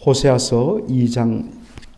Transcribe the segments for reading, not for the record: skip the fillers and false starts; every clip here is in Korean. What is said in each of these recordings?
호세아서 2장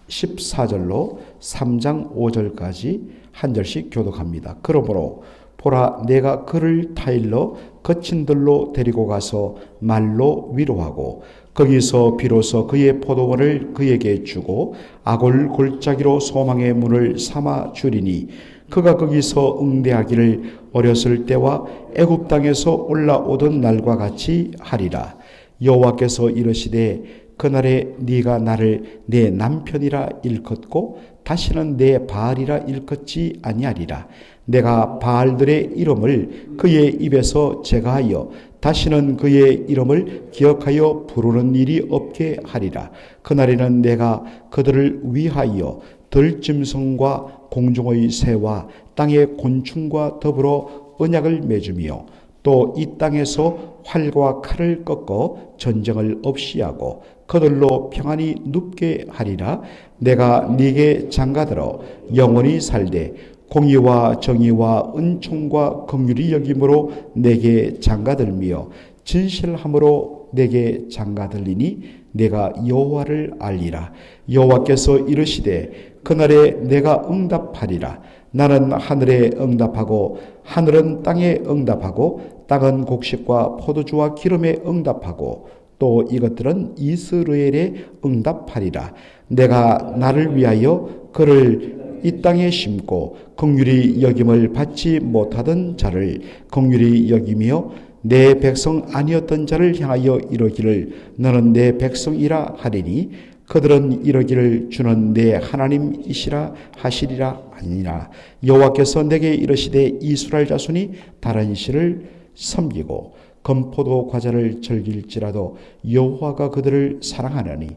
14절로 3장 5절까지 한 절씩 교독합니다. 그러므로 보라, 내가 그를 타일러 거친 들로 데리고 가서 말로 위로하고 거기서 비로소 그의 포도원을 그에게 주고 아골 골짜기로 소망의 문을 삼아 주리니 그가 거기서 응대하기를 어렸을 때와 애굽 땅에서 올라오던 날과 같이 하리라. 여호와께서 이르시되 그날에 네가 나를 내 남편이라 일컫고 다시는 내 바알이라 일컫지 아니하리라. 내가 바알들의 이름을 그의 입에서 제거하여 다시는 그의 이름을 기억하여 부르는 일이 없게 하리라. 그날에는 내가 그들을 위하여 들짐승과 공중의 새와 땅의 곤충과 더불어 언약을 맺으며 또 이 땅에서 활과 칼을 꺾어 전쟁을 없이 하고 그들로 평안히 눕게 하리라. 내가 네게 장가들어 영원히 살되 공의와 정의와 은총과 긍휼이 여김으로 내게 장가들며 진실함으로 내게 장가들리니 내가 여호와를 알리라. 여호와께서 이르시되 그날에 내가 응답하리라. 나는 하늘에 응답하고 하늘은 땅에 응답하고 땅은 곡식과 포도주와 기름에 응답하고 또 이것들은 이스라엘에 응답하리라. 내가 나를 위하여 그를 이 땅에 심고 긍휼히 여김을 받지 못하던 자를 긍휼히 여기며 내 백성 아니었던 자를 향하여 이르기를 너는 내 백성이라 하리니 그들은 이르기를 주는 내 하나님이시라 하시리라 아니라. 여호와께서 내게 이르시되 이스라엘 자손이 다른 신을 섬기고 건포도 과자를 즐길지라도 여호와가 그들을 사랑하느니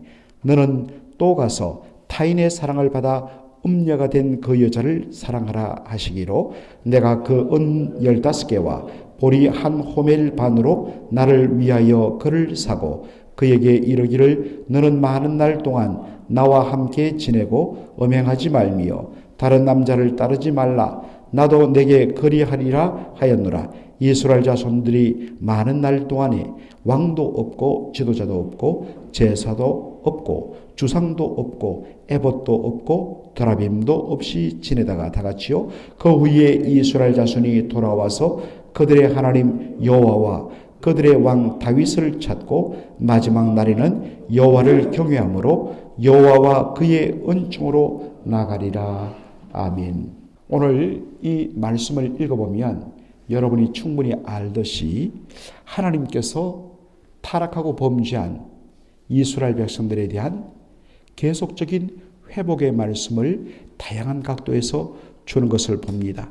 너는 또 가서 타인의 사랑을 받아 음녀가 된 그 여자를 사랑하라 하시기로 내가 그 은 15개와 보리 한 호멜 반으로 나를 위하여 그를 사고 그에게 이르기를 너는 많은 날 동안 나와 함께 지내고 음행하지 말며 다른 남자를 따르지 말라. 나도 내게 그리하리라 하였노라. 이스라엘 자손들이 많은 날 동안에 왕도 없고 지도자도 없고 제사도 없고 주상도 없고 에봇도 없고 드라빔도 없이 지내다가 다같이요 그 후에 이스라엘 자손이 돌아와서 그들의 하나님 여호와와 그들의 왕 다윗을 찾고 마지막 날에는 여호와를 경외함으로 여호와와 그의 은총으로 나가리라. 아멘. 오늘 이 말씀을 읽어보면 여러분이 충분히 알듯이 하나님께서 타락하고 범죄한 이스라엘 백성들에 대한 계속적인 회복의 말씀을 다양한 각도에서 주는 것을 봅니다.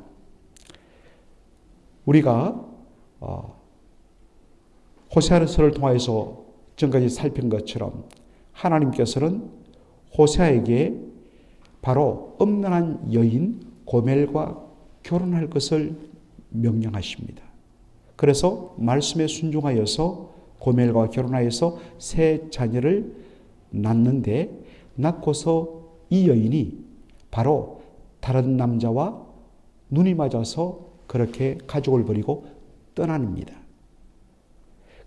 우리가 호세아서를 통해서 지금까지 살핀 것처럼 하나님께서는 호세아에게 바로 음란한 여인 고멜과 결혼할 것을 명령하십니다. 그래서 말씀에 순종하여서 고멜과 결혼하여서 세 자녀를 낳는데 낳고서 이 여인이 바로 다른 남자와 눈이 맞아서 그렇게 가족을 버리고 떠납니다.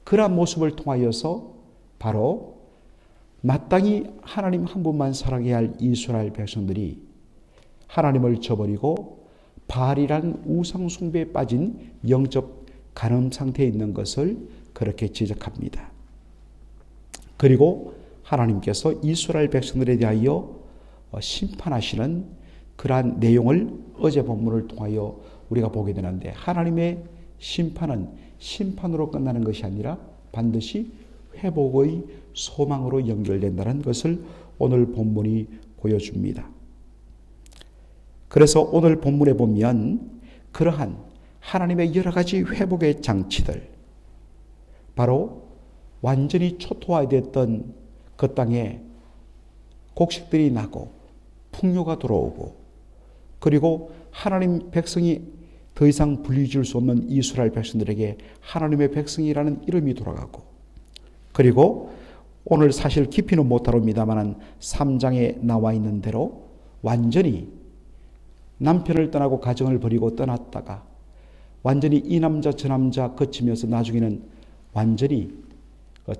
그러한 모습을 통하여서 바로 마땅히 하나님 한 분만 사랑해야 할 이스라엘 백성들이 하나님을 저버리고 바알이라는 우상 숭배에 빠진 영적 간음 상태에 있는 것을 그렇게 지적합니다. 그리고 하나님께서 이스라엘 백성들에 대하여 심판하시는 그러한 내용을 어제 본문을 통하여 우리가 보게 되는데 하나님의 심판은 심판으로 끝나는 것이 아니라 반드시 회복의 소망으로 연결된다는 것을 오늘 본문이 보여줍니다. 그래서 오늘 본문에 보면 그러한 하나님의 여러 가지 회복의 장치들, 바로 완전히 초토화됐던 그 땅에 곡식들이 나고 풍요가 들어오고 그리고 하나님 백성이 더 이상 불리질 수 없는 이스라엘 백성들에게 하나님의 백성이라는 이름이 돌아가고 그리고 오늘 사실 깊이는 못 다룹니다만 3장에 나와 있는 대로 완전히 남편을 떠나고 가정을 버리고 떠났다가 완전히 이 남자 저 남자 거치면서 나중에는 완전히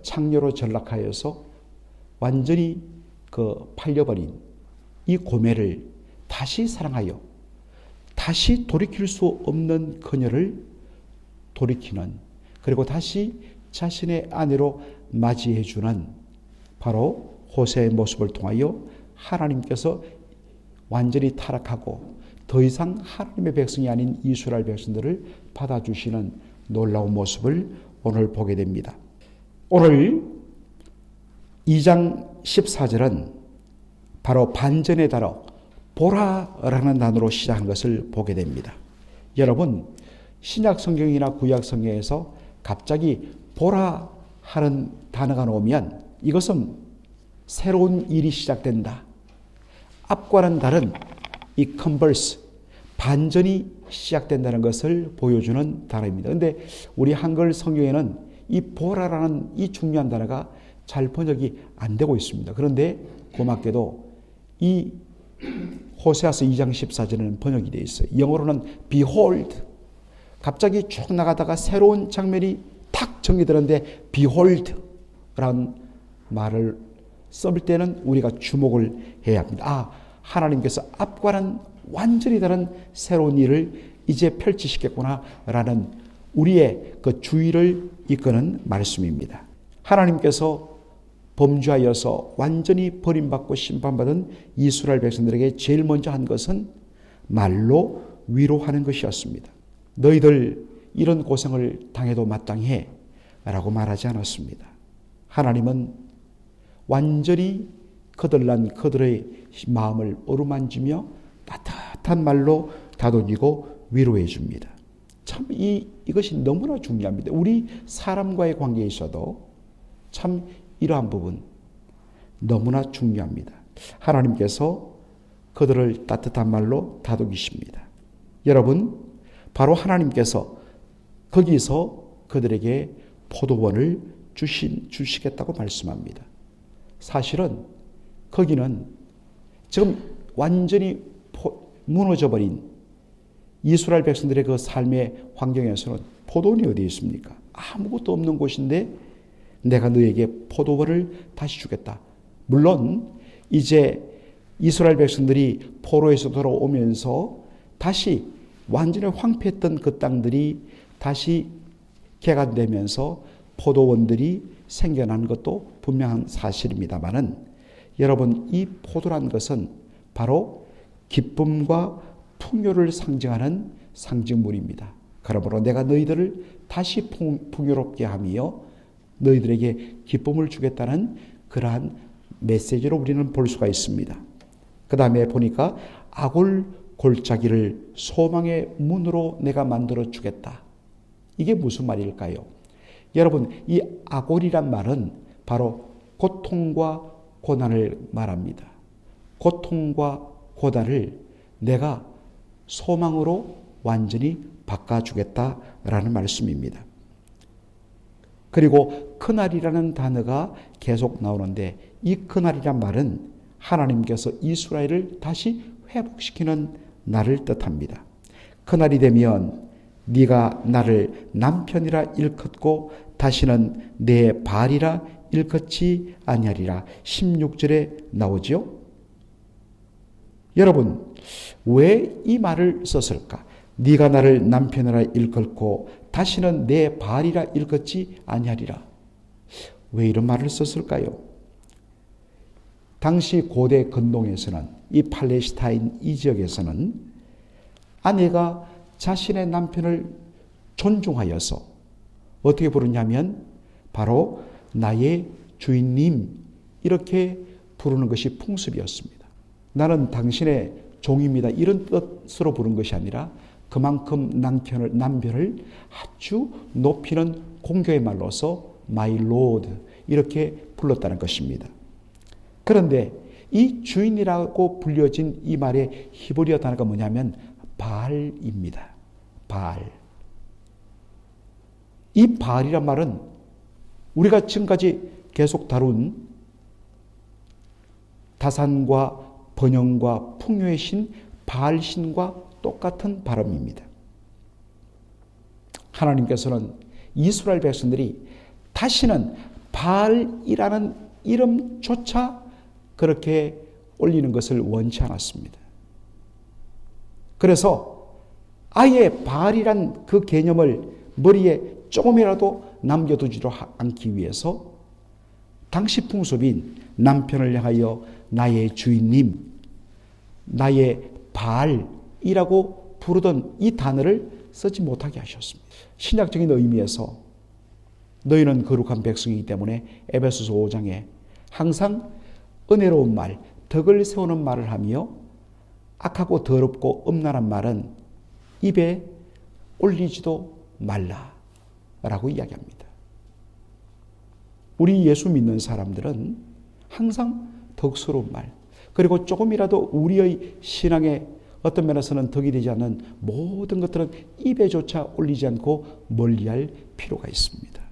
창녀로 전락하여서 완전히 팔려버린 이 고매를 다시 사랑하여 다시 돌이킬 수 없는 그녀를 돌이키는, 그리고 다시 자신의 아내로 맞이해주는 바로 호세의 모습을 통하여 하나님께서 완전히 타락하고 더 이상 하나님의 백성이 아닌 이스라엘 백성들을 받아주시는 놀라운 모습을 오늘 보게 됩니다. 오늘 2장 14절은 바로 반전의 단어 보라라는 단어로 시작한 것을 보게 됩니다. 여러분, 신약 성경이나 구약 성경에서 갑자기 보라 하는 단어가 나오면 이것은 새로운 일이 시작된다. 앞과는 다른 이 컨버스, 반전이 시작된다는 것을 보여주는 단어입니다. 그런데 우리 한글 성경에는 이 보라라는 이 중요한 단어가 잘 번역이 안 되고 있습니다. 그런데 고맙게도 이 호세아서 2장 14절에는 번역이 되어 있어요. 영어로는 behold. 갑자기 쭉 나가다가 새로운 장면이 탁 정리되는데 behold라는 말을 쓸 때는 우리가 주목을 해야 합니다. 하나님께서 앞과는 완전히 다른 새로운 일을 이제 펼치시겠구나라는 우리의 그 주의를 이끄는 말씀입니다. 하나님께서 범죄하여서 완전히 버림받고 심판받은 이스라엘 백성들에게 제일 먼저 한 것은 말로 위로하는 것이었습니다. 너희들 이런 고생을 당해도 마땅히 해 라고 말하지 않았습니다. 하나님은 완전히 거들난 그들의 마음을 어루만지며 따뜻한 말로 다독이고 위로해 줍니다. 참 이것이 너무나 중요합니다. 우리 사람과의 관계에 있어도 참 이러한 부분 너무나 중요합니다. 하나님께서 그들을 따뜻한 말로 다독이십니다. 여러분, 바로 하나님께서 거기서 그들에게 포도원을 주시겠다고 말씀합니다. 사실은 거기는 지금 완전히 무너져버린 이스라엘 백성들의 그 삶의 환경에서는 포도원이 어디 있습니까? 아무것도 없는 곳인데 내가 너에게 포도원을 다시 주겠다. 물론 이제 이스라엘 백성들이 포로에서 돌아오면서 다시 완전히 황폐했던 그 땅들이 다시 개간되면서 포도원들이 생겨난 것도 분명한 사실입니다만은 여러분, 이 포도란 것은 바로 기쁨과 풍요를 상징하는 상징물입니다. 그러므로 내가 너희들을 다시 풍요롭게 하며 너희들에게 기쁨을 주겠다는 그러한 메시지로 우리는 볼 수가 있습니다. 그 다음에 보니까 아골 골짜기를 소망의 문으로 내가 만들어 주겠다. 이게 무슨 말일까요? 여러분, 이 아골이란 말은 바로 고통과 고난을 말합니다. 고통과 고난을 내가 소망으로 완전히 바꿔주겠다라는 말씀입니다. 그리고 그날이라는 단어가 계속 나오는데 이 그날이란 말은 하나님께서 이스라엘을 다시 회복시키는 날을 뜻합니다. 그날이 되면 네가 나를 남편이라 일컫고 다시는 내 발이라 일컫지 아니하리라. 16절에 나오죠. 여러분, 왜 이 말을 썼을까? 네가 나를 남편이라 일컬고 다시는 내 발이라 일컫지 아니하리라. 왜 이런 말을 썼을까요? 당시 고대 근동에서는, 이 팔레스타인 이 지역에서는 아내가 자신의 남편을 존중하여서 어떻게 부르냐면 바로 나의 주인님 이렇게 부르는 것이 풍습이었습니다. 나는 당신의 종입니다. 이런 뜻으로 부른 것이 아니라 그만큼 남편을 아주 높이는 공교의 말로서 My Lord 이렇게 불렀다는 것입니다. 그런데 이 주인이라고 불려진 이 말의 히브리어 단어가 뭐냐면 바알입니다. 바알. 이 바알이란 말은 우리가 지금까지 계속 다룬 다산과 번영과 풍요의 신 바알신과 똑같은 발음입니다. 하나님께서는 이스라엘 백성들이 다시는 바알이라는 이름조차 그렇게 올리는 것을 원치 않았습니다. 그래서 아예 바알이란 그 개념을 머리에 조금이라도 남겨두지도 않기 위해서 당시 풍습인 남편을 향하여 나의 주인님, 나의 바알이라고 부르던 이 단어를 쓰지 못하게 하셨습니다. 신약적인 의미에서 너희는 거룩한 백성이기 때문에 에베소서 5장에 항상 은혜로운 말, 덕을 세우는 말을 하며 악하고 더럽고 음란한 말은 입에 올리지도 말라라고 이야기합니다. 우리 예수 믿는 사람들은 항상 덕스러운 말, 그리고 조금이라도 우리의 신앙에 어떤 면에서는 덕이 되지 않는 모든 것들은 입에조차 올리지 않고 멀리할 필요가 있습니다.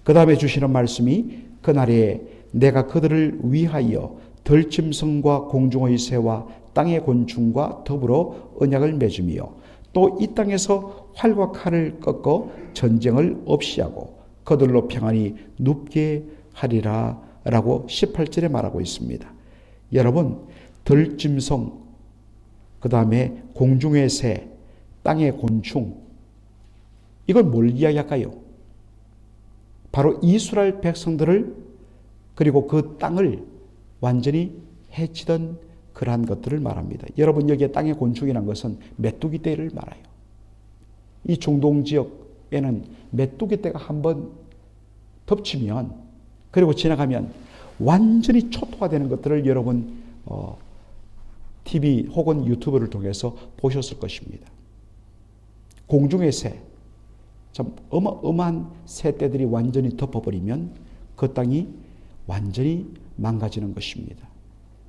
그 다음에 주시는 말씀이 그날에 내가 그들을 위하여 들짐승과 공중의 새와 땅의 곤충과 더불어 언약을 맺으며 또 이 땅에서 활과 칼을 꺾어 전쟁을 없이 하고 그들로 평안히 눕게 하리라 라고 18절에 말하고 있습니다. 여러분, 들짐승, 그 다음에 공중의 새, 땅의 곤충, 이걸 뭘 이야기할까요? 바로 이스라엘 백성들을 그리고 그 땅을 완전히 해치던 그러한 것들을 말합니다. 여러분, 여기에 땅의 곤충이라는 것은 메뚜기 떼를 말해요. 이 중동 지역에는 메뚜기 떼가 한번 덮치면 그리고 지나가면 완전히 초토화되는 것들을 여러분 TV 혹은 유튜브를 통해서 보셨을 것입니다. 공중의 새, 참 어마어마한 새떼들이 완전히 덮어버리면 그 땅이 완전히 망가지는 것입니다.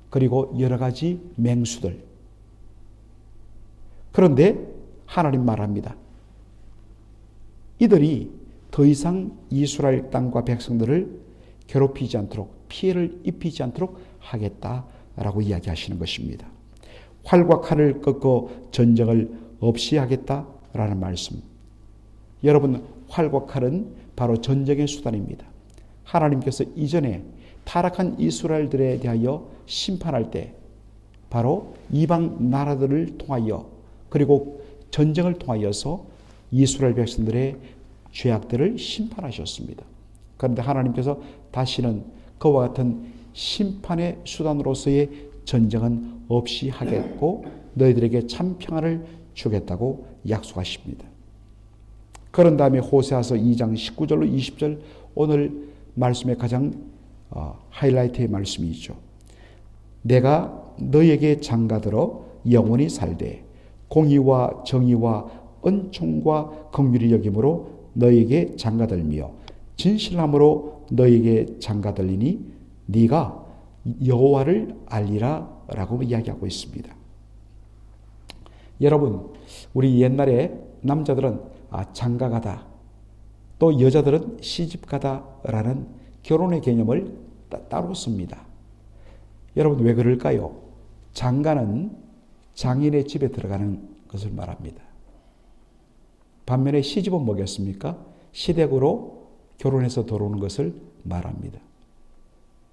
그리고 여러 가지 맹수들. 그런데 하나님 말합니다. 이들이 더 이상 이스라엘 땅과 백성들을 괴롭히지 않도록, 피해를 입히지 않도록 하겠다라고 이야기하시는 것입니다. 활과 칼을 꺾어 전쟁을 없이 하겠다라는 말씀. 여러분, 활과 칼은 바로 전쟁의 수단입니다. 하나님께서 이전에 타락한 이스라엘들에 대하여 심판할 때 바로 이방 나라들을 통하여 그리고 전쟁을 통하여서 이스라엘 백성들의 죄악들을 심판하셨습니다. 그런데 하나님께서 다시는 그와 같은 심판의 수단으로서의 전쟁은 없이 하겠고 너희들에게 참 평안을 주겠다고 약속하십니다. 그런 다음에 호세아서 2장 19절로 20절 오늘 말씀의 가장 하이라이트의 말씀이죠. 내가 너에게 장가들어 영원히 살되 공의와 정의와 은총과 긍휼이 여김으로 너에게 장가들며 진실함으로 너에게 장가들리니 네가 여호와를 알리라 라고 이야기하고 있습니다. 여러분, 우리 옛날에 남자들은 장가가다, 또 여자들은 시집가다라는 결혼의 개념을 따로 씁니다. 여러분, 왜 그럴까요? 장가는 장인의 집에 들어가는 것을 말합니다. 반면에 시집은 뭐겠습니까? 시댁으로 결혼해서 들어오는 것을 말합니다.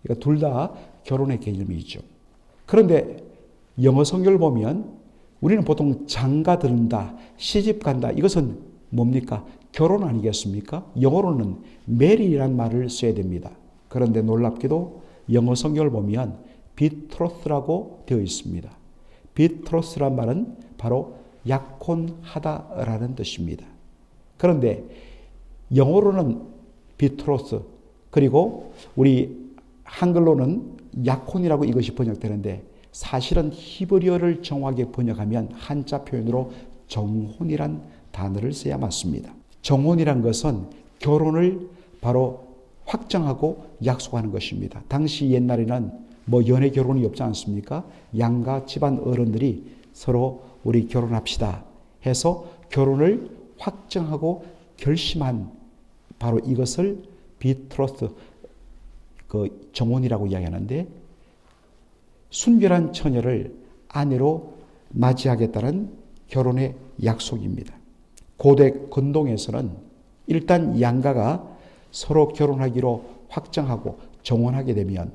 그러니까 둘 다 결혼의 개념이죠. 그런데 영어 성경을 보면 우리는 보통 장가 들다, 시집 간다, 이것은 뭡니까? 결혼 아니겠습니까? 영어로는 marry라는 말을 써야 됩니다. 그런데 놀랍게도 영어 성경을 보면 betroth라고 되어 있습니다. betroth란 말은 바로 약혼하다라는 뜻입니다. 그런데 영어로는 betroth, 그리고 우리 한글로는 약혼이라고 이것이 번역되는데 사실은 히브리어를 정확하게 번역하면 한자 표현으로 정혼이란 단어를 써야 맞습니다. 정혼이란 것은 결혼을 바로 확정하고 약속하는 것입니다. 당시 옛날에는 연애 결혼이 없지 않습니까? 양가 집안 어른들이 서로 우리 결혼합시다 해서 결혼을 확정하고 결심한 바로 이것을 비트로스, 그 정혼이라고 이야기하는데 순결한 처녀를 아내로 맞이하겠다는 결혼의 약속입니다. 고대 건동에서는 일단 양가가 서로 결혼하기로 확정하고 정혼하게 되면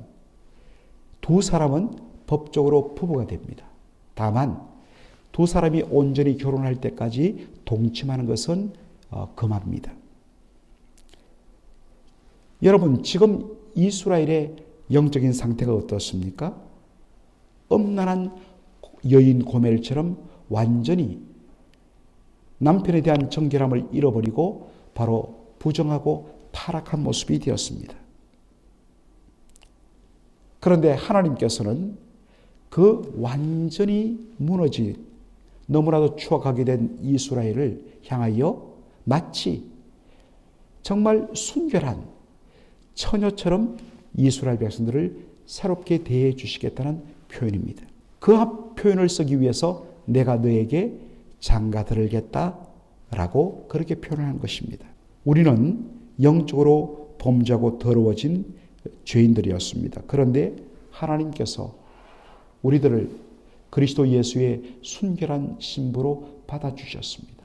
두 사람은 법적으로 부부가 됩니다. 다만 두 사람이 온전히 결혼할 때까지 동침하는 것은 금합니다. 여러분, 지금 이스라엘의 영적인 상태가 어떻습니까? 음란한 여인 고멜처럼 완전히 남편에 대한 정결함을 잃어버리고 바로 부정하고 타락한 모습이 되었습니다. 그런데 하나님께서는 그 완전히 무너진, 너무나도 추악하게 된 이스라엘을 향하여 마치 정말 순결한 처녀처럼 이스라엘 백성들을 새롭게 대해 주시겠다는 표현입니다. 그 표현을 쓰기 위해서 내가 너에게 장가들겠다라고 그렇게 표현한 것입니다. 우리는 영적으로 범죄하고 더러워진 죄인들이었습니다. 그런데 하나님께서 우리들을 그리스도 예수의 순결한 신부로 받아주셨습니다.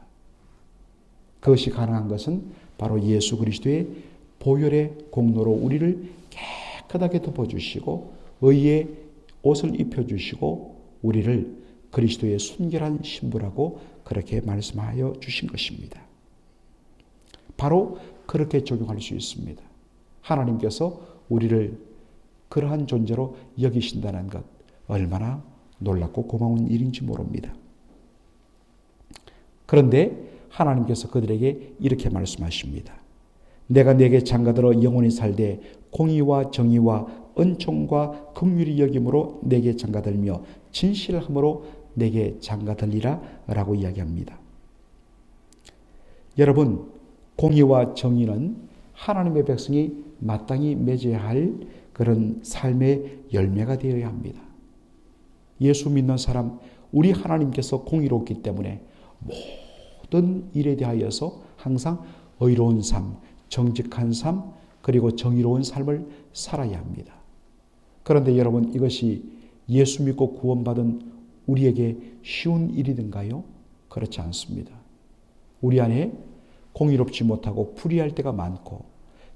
그것이 가능한 것은 바로 예수 그리스도의 보혈의 공로로 우리를 깨끗하게 덮어주시고 의의 옷을 입혀주시고 우리를 그리스도의 순결한 신부라고 그렇게 말씀하여 주신 것입니다. 바로 그렇게 적용할 수 있습니다. 하나님께서 우리를 그러한 존재로 여기신다는 것, 얼마나 놀랍고 고마운 일인지 모릅니다. 그런데 하나님께서 그들에게 이렇게 말씀하십니다. 내가 네게 장가들어 영원히 살되 공의와 정의와 은총과 긍휼히 여김으로 네게 장가들며 진실함으로 네게 장가들리라 라고 이야기합니다. 여러분, 공의와 정의는 하나님의 백성이 마땅히 맺어야 할 그런 삶의 열매가 되어야 합니다. 예수 믿는 사람, 우리 하나님께서 공의롭기 때문에 모든 일에 대하여서 항상 의로운 삶, 정직한 삶, 그리고 정의로운 삶을 살아야 합니다. 그런데 여러분, 이것이 예수 믿고 구원받은 우리에게 쉬운 일이든가요? 그렇지 않습니다. 우리 안에 공의롭지 못하고 불의할 때가 많고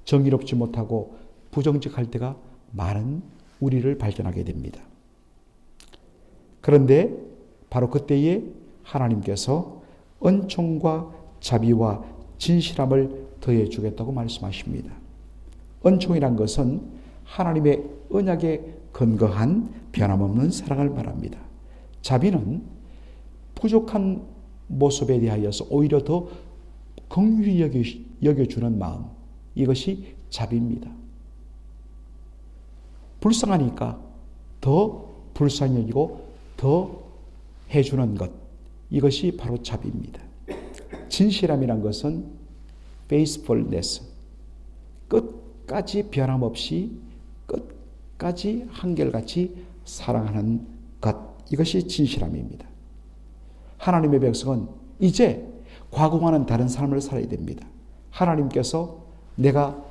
정의롭지 못하고 부정직할 때가 많은 우리를 발견하게 됩니다. 그런데 바로 그때에 하나님께서 은총과 자비와 진실함을 더해 주겠다고 말씀하십니다. 은총이란 것은 하나님의 언약에 근거한 변함없는 사랑을 말합니다. 자비는 부족한 모습에 대하여서 오히려 더 긍휼히 여겨주는 마음, 이것이 자비입니다. 불쌍하니까 더 불쌍히 여기고 더 해주는 것, 이것이 바로 자비입니다. 진실함이란 것은 faithfulness, 끝까지 변함없이 끝까지 한결같이 사랑하는 것, 이것이 진실함입니다. 하나님의 백성은 이제 과거와는 다른 삶을 살아야 됩니다. 하나님께서 내가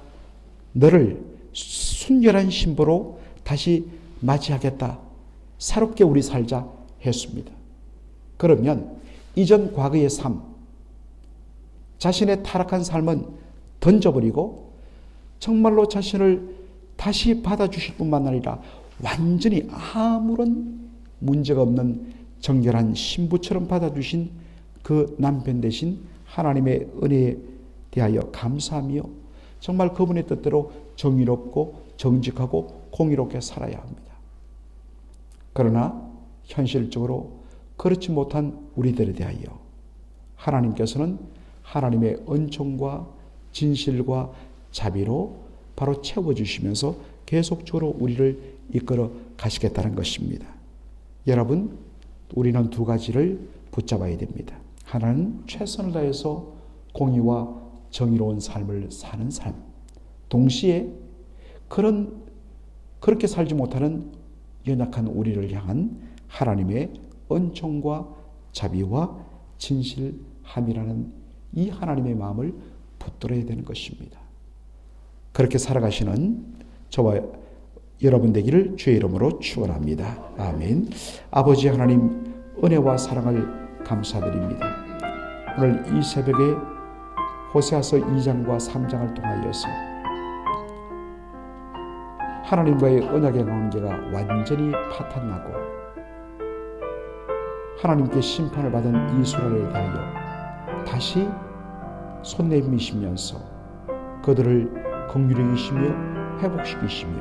너를 순결한 신부로 다시 맞이하겠다, 새롭게 우리 살자 했습니다. 그러면 이전 과거의 삶, 자신의 타락한 삶은 던져버리고 정말로 자신을 다시 받아주실 뿐만 아니라 완전히 아무런 문제가 없는 정결한 신부처럼 받아주신 그 남편 대신 하나님의 은혜에 대하여 감사하며 정말 그분의 뜻대로 정의롭고 정직하고 공의롭게 살아야 합니다. 그러나 현실적으로 그렇지 못한 우리들에 대하여 하나님께서는 하나님의 은총과 진실과 자비로 바로 채워주시면서 계속적으로 우리를 이끌어 가시겠다는 것입니다. 여러분, 우리는 두 가지를 붙잡아야 됩니다. 하나는 최선을 다해서 공의와 정의로운 삶을 사는 삶. 동시에 그렇게 살지 못하는 연약한 우리를 향한 하나님의 은총과 자비와 진실함이라는 이 하나님의 마음을 붙들어야 되는 것입니다. 그렇게 살아가시는 저와 여러분 되기를 주의 이름으로 축원합니다. 아멘. 아버지 하나님, 은혜와 사랑을 감사드립니다. 오늘 이 새벽에 호세아서 2장과 3장을 통하여서 하나님과의 언약의 관계가 완전히 파탄나고 하나님께 심판을 받은 이스라엘에 대하여 다시 손 내미시면서 그들을 긍휼히 여기시며 회복시키시며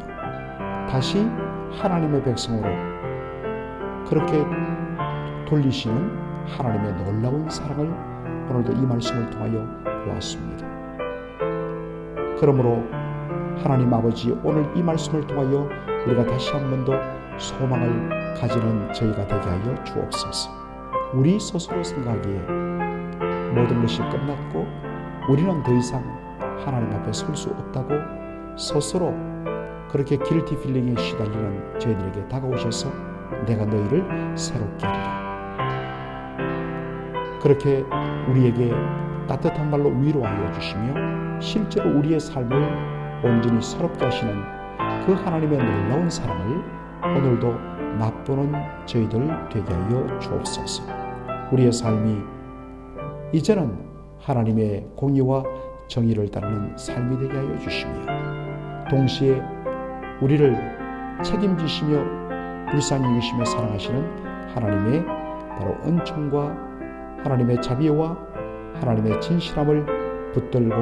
다시 하나님의 백성으로 그렇게 돌리시는 하나님의 놀라운 사랑을 오늘도 이 말씀을 통하여 보았습니다. 그러므로 하나님 아버지, 오늘 이 말씀을 통하여 우리가 다시 한 번 더 소망을 가지는 저희가 되게 하여 주옵소서. 우리 스스로 생각하기에 모든 것이 끝났고 우리는 더 이상 하나님 앞에 설 수 없다고 스스로 그렇게 길티 필링에 시달리는 저희들에게 다가오셔서 내가 너희를 새롭게 하리라, 그렇게 우리에게 따뜻한 말로 위로하여 주시며 실제로 우리의 삶을 온전히 새롭게 하시는 그 하나님의 놀라운 사랑을 오늘도 맛보는 저희들 되게 하여 주옵소서. 우리의 삶이 이제는 하나님의 공의와 정의를 따르는 삶이 되게 하여 주시며 동시에 우리를 책임지시며 불쌍히 여기시며 사랑하시는 하나님의 바로 은총과 하나님의 자비와 하나님의 진실함을 붙들고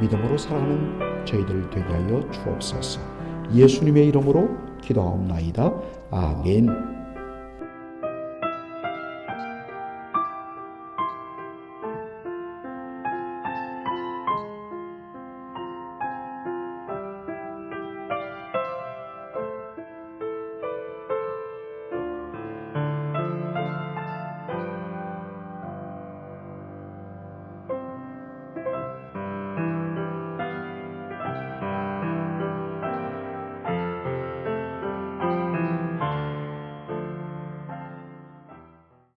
믿음으로 살아가는 저희들 되게 하여 주옵소서. 예수님의 이름으로 기도하옵나이다. 아멘.